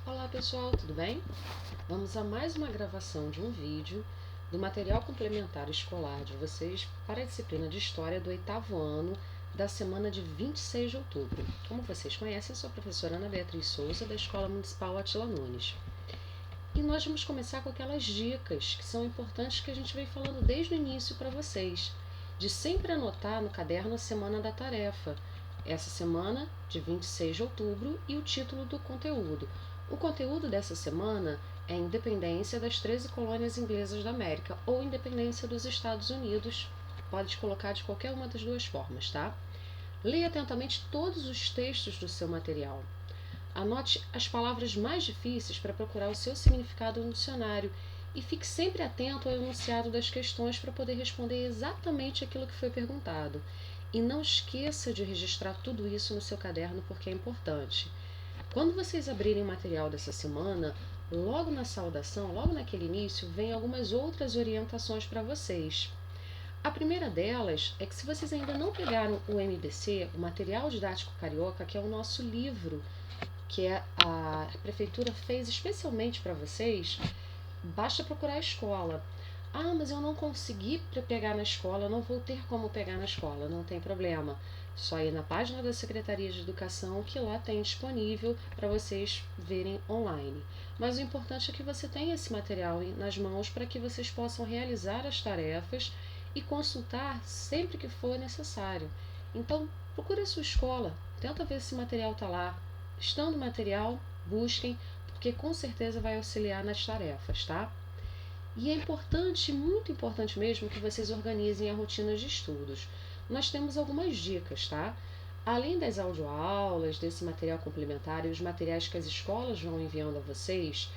Olá pessoal, tudo bem? Vamos a mais uma gravação de um vídeo do material complementar escolar de vocês para a disciplina de História do 8º ano da semana de 26 de outubro. Como vocês conhecem, sou a professora Ana Beatriz Souza da Escola Municipal Atila Nunes. E nós vamos começar com aquelas dicas que são importantes que a gente vem falando desde o início para vocês, de sempre anotar no caderno a semana da tarefa, essa semana de 26 de outubro e o título do conteúdo. O conteúdo dessa semana é Independência das 13 colônias inglesas da América ou Independência dos Estados Unidos. Pode colocar de qualquer uma das duas formas, tá? Leia atentamente todos os textos do seu material. Anote as palavras mais difíceis para procurar o seu significado no dicionário e fique sempre atento ao enunciado das questões para poder responder exatamente aquilo que foi perguntado. E não esqueça de registrar tudo isso no seu caderno porque é importante. Quando vocês abrirem o material dessa semana, logo na saudação, logo naquele início, vem algumas outras orientações para vocês. A primeira delas é que se vocês ainda não pegaram o MDC, o Material Didático Carioca, que é o nosso livro que a prefeitura fez especialmente para vocês, basta procurar a escola. Ah, mas eu não consegui pegar na escola, não vou ter como pegar na escola, não tem problema. Só ir na página da Secretaria de Educação que lá tem disponível para vocês verem online. Mas o importante é que você tenha esse material nas mãos para que vocês possam realizar as tarefas e consultar sempre que for necessário. Então, procure a sua escola, tenta ver se o material está lá. Estando o material, busquem, porque com certeza vai auxiliar nas tarefas, tá? E é importante, muito importante mesmo, que vocês organizem a rotina de estudos. Nós temos algumas dicas, tá? Além das audioaulas, desse material complementar e os materiais que as escolas vão enviando a vocês,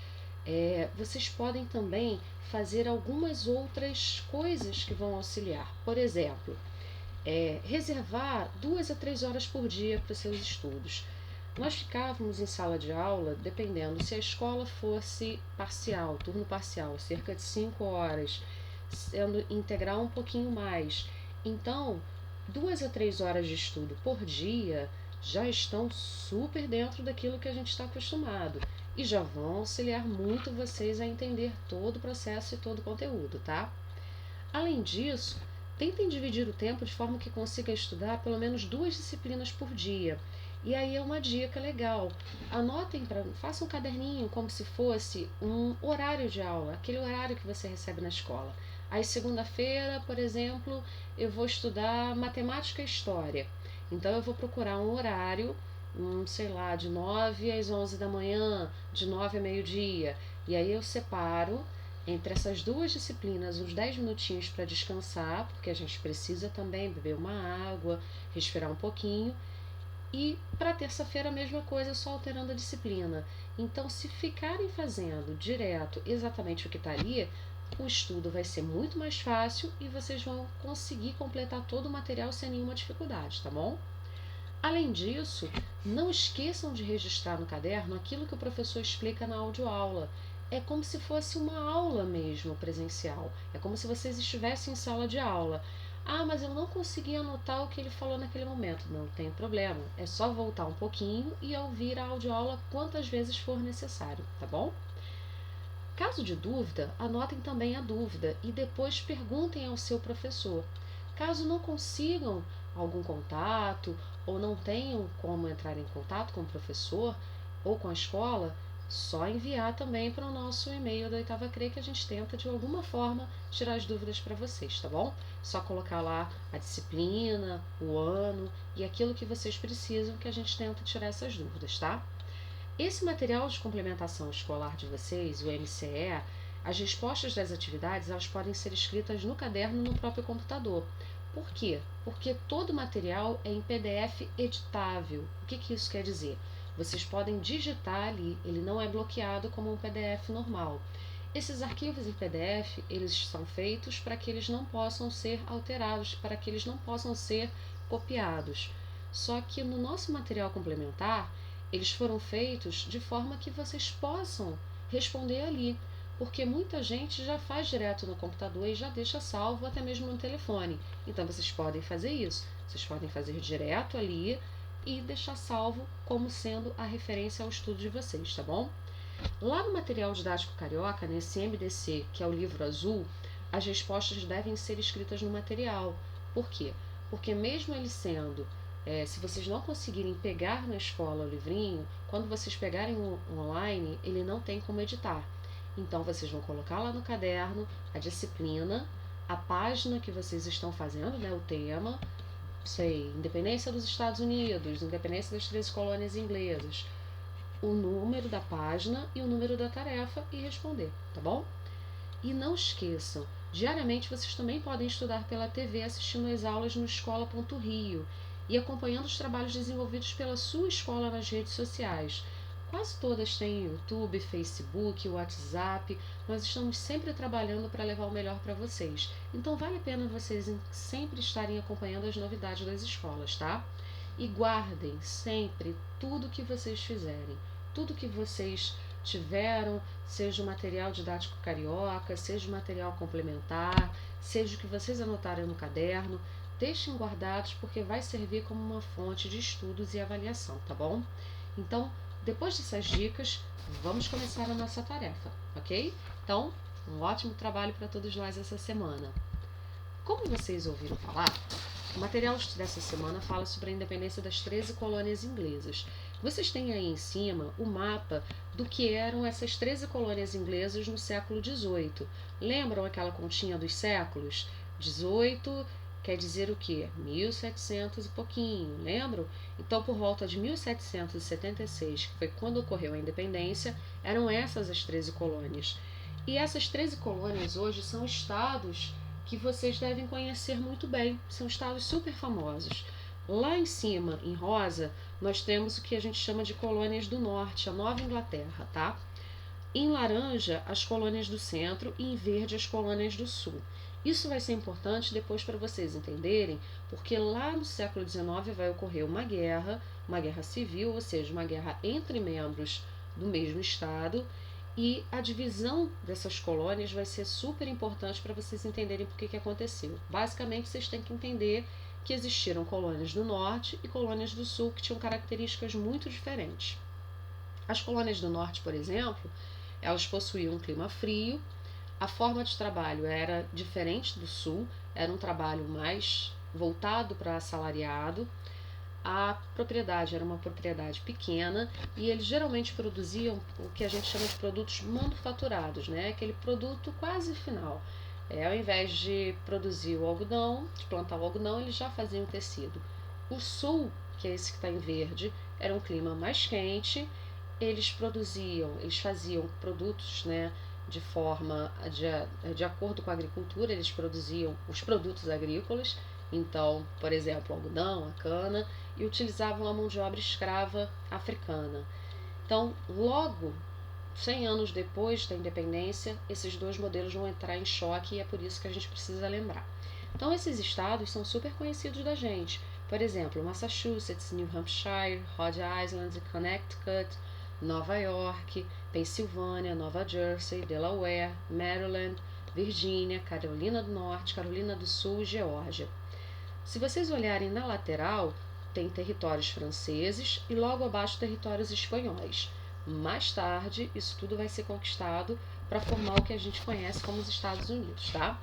vocês podem também fazer algumas outras coisas que vão auxiliar. Por exemplo, reservar 2 a 3 horas por dia para os seus estudos. Nós ficávamos em sala de aula, dependendo se a escola fosse parcial, turno parcial, cerca de 5 horas, sendo integral um pouquinho mais. Então, 2 a 3 horas de estudo por dia já estão super dentro daquilo que a gente está acostumado e já vão auxiliar muito vocês a entender todo o processo e todo o conteúdo, tá? Além disso, tentem dividir o tempo de forma que consiga estudar pelo menos 2 disciplinas por dia. E aí é uma dica legal. Anotem, façam um caderninho como se fosse um horário de aula, aquele horário que você recebe na escola. Aí segunda-feira, por exemplo, eu vou estudar matemática e história. Então eu vou procurar um horário, sei lá, de 9 às 11 da manhã, de 9 a meio-dia. E aí eu separo entre essas duas disciplinas uns 10 minutinhos para descansar, porque a gente precisa também beber uma água, respirar um pouquinho. E para terça-feira a mesma coisa, só alterando a disciplina. Então, se ficarem fazendo direto exatamente o que está ali, o estudo vai ser muito mais fácil e vocês vão conseguir completar todo o material sem nenhuma dificuldade, tá bom? Além disso, não esqueçam de registrar no caderno aquilo que o professor explica na audioaula. É como se fosse uma aula mesmo presencial. É como se vocês estivessem em sala de aula. Ah, mas eu não consegui anotar o que ele falou naquele momento. Não tem problema. É só voltar um pouquinho e ouvir a audioaula quantas vezes for necessário, tá bom? Caso de dúvida, anotem também a dúvida e depois perguntem ao seu professor. Caso não consigam algum contato ou não tenham como entrar em contato com o professor ou com a escola, só enviar também para o nosso e-mail da Oitava CRE que a gente tenta de alguma forma tirar as dúvidas para vocês, tá bom? Só colocar lá a disciplina, o ano e aquilo que vocês precisam que a gente tenta tirar essas dúvidas, tá? Esse material de complementação escolar de vocês, o MCE, as respostas das atividades elas podem ser escritas no caderno no próprio computador. Por quê? Porque todo o material é em PDF editável. O que isso quer dizer? Vocês podem digitar ali, ele não é bloqueado como um PDF normal. Esses arquivos em PDF, eles são feitos para que eles não possam ser alterados, para que eles não possam ser copiados. Só que no nosso material complementar, eles foram feitos de forma que vocês possam responder ali, porque muita gente já faz direto no computador e já deixa salvo até mesmo no telefone. Então vocês podem fazer isso, vocês podem fazer direto ali e deixar salvo como sendo a referência ao estudo de vocês, tá bom? Lá no material didático carioca, nesse MDC, que é o livro azul, as respostas devem ser escritas no material. Por quê? Porque mesmo ele sendo, se vocês não conseguirem pegar na escola o livrinho, quando vocês pegarem online, ele não tem como editar. Então vocês vão colocar lá no caderno a disciplina, a página que vocês estão fazendo, né, o tema, sei, independência dos Estados Unidos, independência das 13 colônias inglesas, o número da página e o número da tarefa e responder, tá bom? E não esqueçam, diariamente vocês também podem estudar pela TV assistindo às aulas no escola.rio e acompanhando os trabalhos desenvolvidos pela sua escola nas redes sociais. Quase todas têm YouTube, Facebook, WhatsApp. Nós estamos sempre trabalhando para levar o melhor para vocês. Então vale a pena vocês sempre estarem acompanhando as novidades das escolas, tá? E guardem sempre tudo que vocês fizerem, tudo que vocês tiveram, seja o material didático carioca, seja o material complementar, seja o que vocês anotarem no caderno, deixem guardados porque vai servir como uma fonte de estudos e avaliação, tá bom? Então, depois dessas dicas, vamos começar a nossa tarefa, ok? Então, um ótimo trabalho para todos nós essa semana. Como vocês ouviram falar, o material dessa semana fala sobre a independência das 13 colônias inglesas. Vocês têm aí em cima o mapa do que eram essas 13 colônias inglesas no século XVIII. Lembram aquela continha dos séculos? 18 quer dizer o quê? 1700 e pouquinho, lembram? Então, por volta de 1776, que foi quando ocorreu a independência, eram essas as 13 colônias. E essas 13 colônias hoje são estados que vocês devem conhecer muito bem, são estados super famosos. Lá em cima, em rosa, nós temos o que a gente chama de colônias do norte, a Nova Inglaterra, tá? Em laranja, as colônias do centro e em verde, as colônias do sul. Isso vai ser importante depois para vocês entenderem, porque lá no século XIX vai ocorrer uma guerra civil, ou seja, uma guerra entre membros do mesmo estado, e a divisão dessas colônias vai ser super importante para vocês entenderem por que aconteceu. Basicamente, vocês têm que entender que existiram colônias do norte e colônias do sul que tinham características muito diferentes. As colônias do norte, por exemplo, elas possuíam um clima frio, a forma de trabalho era diferente do sul, era um trabalho mais voltado para assalariado, a propriedade era uma propriedade pequena e eles geralmente produziam o que a gente chama de produtos manufaturados, né? Aquele produto quase final. Ao invés de produzir o algodão, de plantar o algodão, eles já faziam tecido. O sul, que é esse que está em verde, era um clima mais quente, eles faziam produtos, né, de acordo com a agricultura, eles produziam os produtos agrícolas, então, por exemplo, o algodão, a cana, e utilizavam a mão de obra escrava africana. Então, logo 100 anos depois da independência, esses dois modelos vão entrar em choque e é por isso que a gente precisa lembrar. Então, esses estados são super conhecidos da gente. Por exemplo, Massachusetts, New Hampshire, Rhode Island, Connecticut, Nova York, Pensilvânia, Nova Jersey, Delaware, Maryland, Virgínia, Carolina do Norte, Carolina do Sul e Geórgia. Se vocês olharem na lateral, tem territórios franceses e logo abaixo territórios espanhóis. Mais tarde, isso tudo vai ser conquistado para formar o que a gente conhece como os Estados Unidos, tá?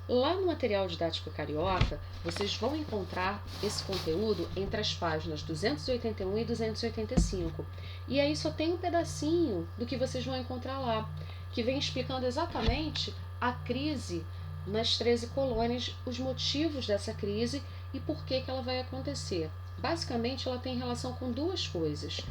Lá no material didático carioca, vocês vão encontrar esse conteúdo entre as páginas 281 e 285. E aí só tem um pedacinho do que vocês vão encontrar lá, que vem explicando exatamente a crise nas 13 colônias, os motivos dessa crise e por que ela vai acontecer. Basicamente, ela tem relação com duas coisas.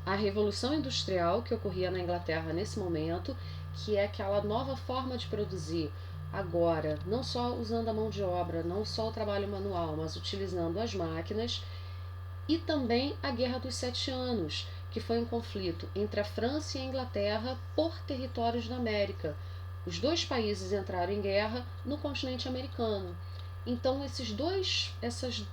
A Revolução Industrial, que ocorria na Inglaterra nesse momento, que é aquela nova forma de produzir, agora, não só usando a mão de obra, não só o trabalho manual, mas utilizando as máquinas, e também a Guerra dos 7 Anos, que foi um conflito entre a França e a Inglaterra por territórios da América. Os dois países entraram em guerra no continente americano. Então, essas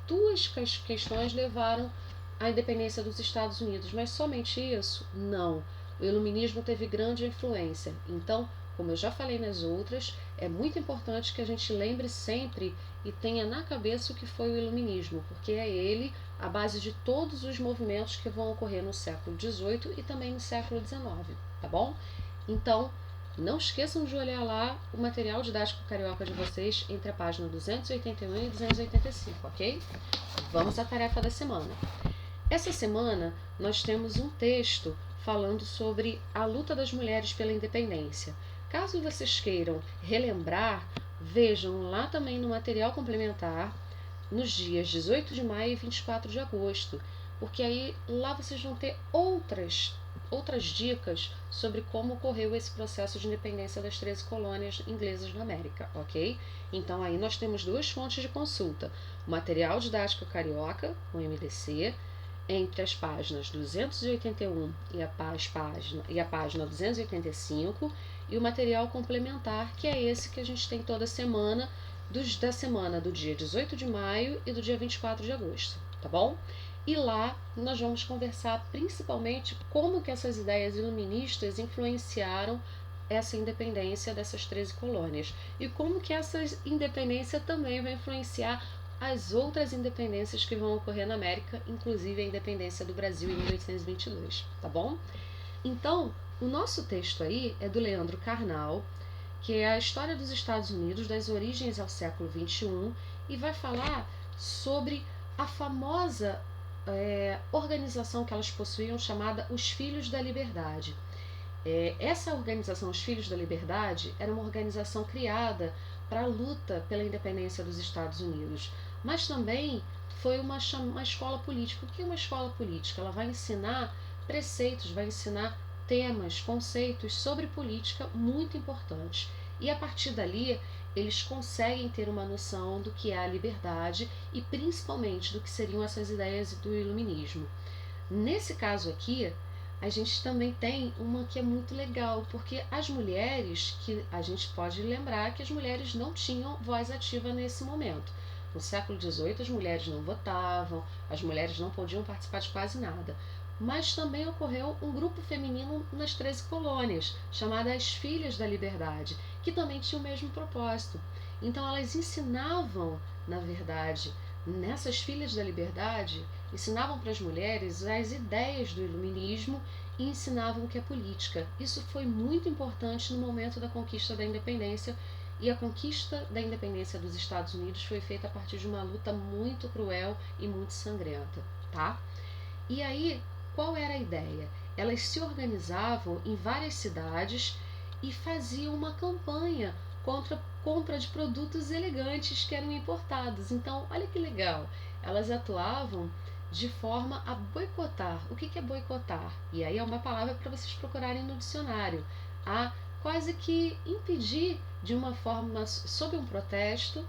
duas questões levaram à independência dos Estados Unidos. Mas somente isso? Não. O iluminismo teve grande influência. Então, como eu já falei nas outras, é muito importante que a gente lembre sempre e tenha na cabeça o que foi o iluminismo, porque é ele a base de todos os movimentos que vão ocorrer no século XVIII e também no século XIX, tá bom? Então, não esqueçam de olhar lá o material didático carioca de vocês entre a página 281 e 285, ok? Vamos à tarefa da semana. Essa semana nós temos um texto falando sobre a luta das mulheres pela independência. Caso vocês queiram relembrar, vejam lá também no material complementar, nos dias 18 de maio e 24 de agosto, porque aí lá vocês vão ter outras dicas sobre como ocorreu esse processo de independência das 13 colônias inglesas na América, ok? Então aí nós temos duas fontes de consulta, o material didático carioca, o MDC, entre as páginas 281 e a página 285, e o material complementar, que é esse que a gente tem toda semana, da semana do dia 18 de maio e do dia 24 de agosto, tá bom? E lá nós vamos conversar principalmente como que essas ideias iluministas influenciaram essa independência dessas 13 colônias e como que essa independência também vai influenciar as outras independências que vão ocorrer na América, inclusive a independência do Brasil em 1822, tá bom? Então, o nosso texto aí é do Leandro Carnal, que é a história dos Estados Unidos, das origens ao século XXI, e vai falar sobre a famosa organização que elas possuíam chamada Os Filhos da Liberdade. Essa organização, Os Filhos da Liberdade, era uma organização criada para a luta pela independência dos Estados Unidos, mas também foi uma escola política. O que é uma escola política? Ela vai ensinar preceitos, vai ensinar temas, conceitos sobre política muito importantes. E a partir dali, eles conseguem ter uma noção do que é a liberdade e principalmente do que seriam essas ideias do iluminismo. Nesse caso aqui, a gente também tem uma que é muito legal, porque as mulheres, que a gente pode lembrar que as mulheres não tinham voz ativa nesse momento. No século XVIII, as mulheres não votavam, as mulheres não podiam participar de quase nada. Mas também ocorreu um grupo feminino nas 13 colônias, chamado as Filhas da Liberdade, que também tinha o mesmo propósito. Então elas ensinavam, na verdade, nessas Filhas da Liberdade, ensinavam para as mulheres as ideias do iluminismo e ensinavam o que é política. Isso foi muito importante no momento da conquista da independência, e a conquista da independência dos Estados Unidos foi feita a partir de uma luta muito cruel e muito sangrenta, tá? E aí, qual era a ideia? Elas se organizavam em várias cidades e faziam uma campanha contra a compra de produtos elegantes que eram importados. Então, olha que legal, elas atuavam de forma a boicotar. O que é boicotar? E aí é uma palavra para vocês procurarem no dicionário. A quase que impedir de uma forma, sob um protesto,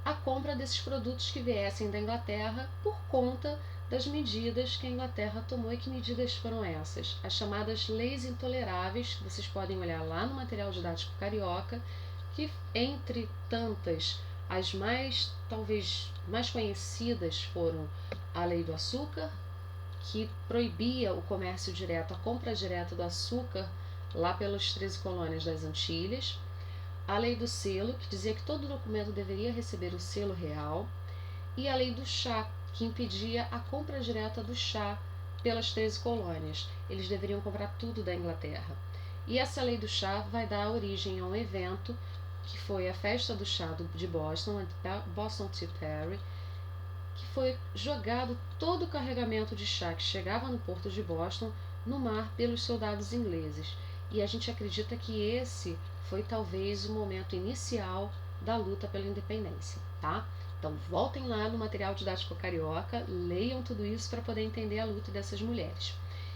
a compra desses produtos que viessem da Inglaterra por conta das medidas que a Inglaterra tomou. E que medidas foram essas? As chamadas leis intoleráveis, que vocês podem olhar lá no material didático carioca, que entre tantas, as talvez mais conhecidas foram a Lei do Açúcar, que proibia o comércio direto, a compra direta do açúcar lá pelas 13 colônias das Antilhas, a Lei do Selo, que dizia que todo documento deveria receber o selo real, e a Lei do Chá, que impedia a compra direta do chá pelas 13 colônias. Eles deveriam comprar tudo da Inglaterra. E essa Lei do Chá vai dar origem a um evento que foi a Festa do Chá de Boston, a Boston Tea Party, que foi jogado todo o carregamento de chá que chegava no porto de Boston no mar pelos soldados ingleses. E a gente acredita que esse foi talvez o momento inicial da luta pela independência, tá? Então voltem lá no material didático carioca, leiam tudo isso para poder entender a luta dessas mulheres.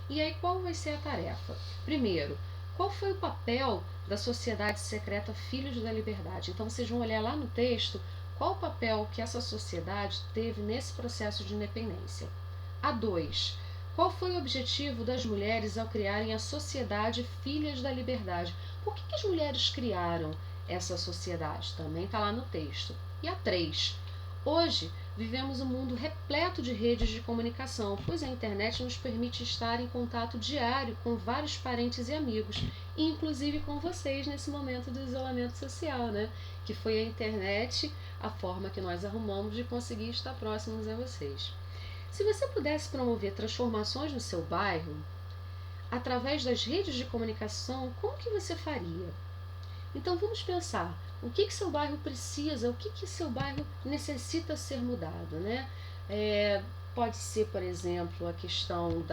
E aí qual vai ser a tarefa? Primeiro, qual foi o papel da sociedade secreta Filhos da Liberdade? Então vocês vão olhar lá no texto qual o papel que essa sociedade teve nesse processo de independência. A 2. Qual foi o objetivo das mulheres ao criarem a Sociedade Filhas da Liberdade? Por que as mulheres criaram essa sociedade? Também está lá no texto. E a 3. Hoje, Vivemos um mundo repleto de redes de comunicação, pois a internet nos permite estar em contato diário com vários parentes e amigos, e inclusive com vocês nesse momento do isolamento social, né? Que foi a internet a forma que nós arrumamos de conseguir estar próximos a vocês. Se você pudesse promover transformações no seu bairro, através das redes de comunicação, como que você faria? Então vamos pensar, o que seu bairro precisa, o que seu bairro necessita ser mudado, né? Pode ser, por exemplo, a questão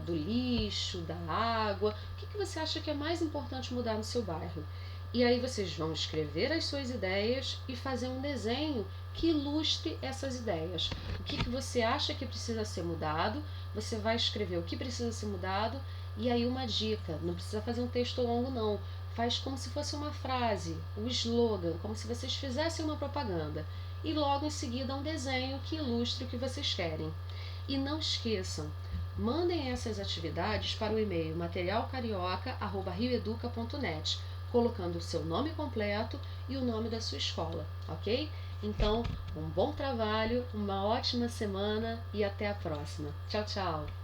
do lixo, da água. O que você acha que é mais importante mudar no seu bairro? E aí vocês vão escrever as suas ideias e fazer um desenho que ilustre essas ideias. O que você acha que precisa ser mudado? Você vai escrever o que precisa ser mudado. E aí uma dica, não precisa fazer um texto longo não. Faz como se fosse uma frase, um slogan, como se vocês fizessem uma propaganda. E logo em seguida um desenho que ilustre o que vocês querem. E não esqueçam, mandem essas atividades para o e-mail materialcarioca@rioeduca.net, colocando o seu nome completo e o nome da sua escola, ok? Então, um bom trabalho, uma ótima semana e até a próxima. Tchau, tchau!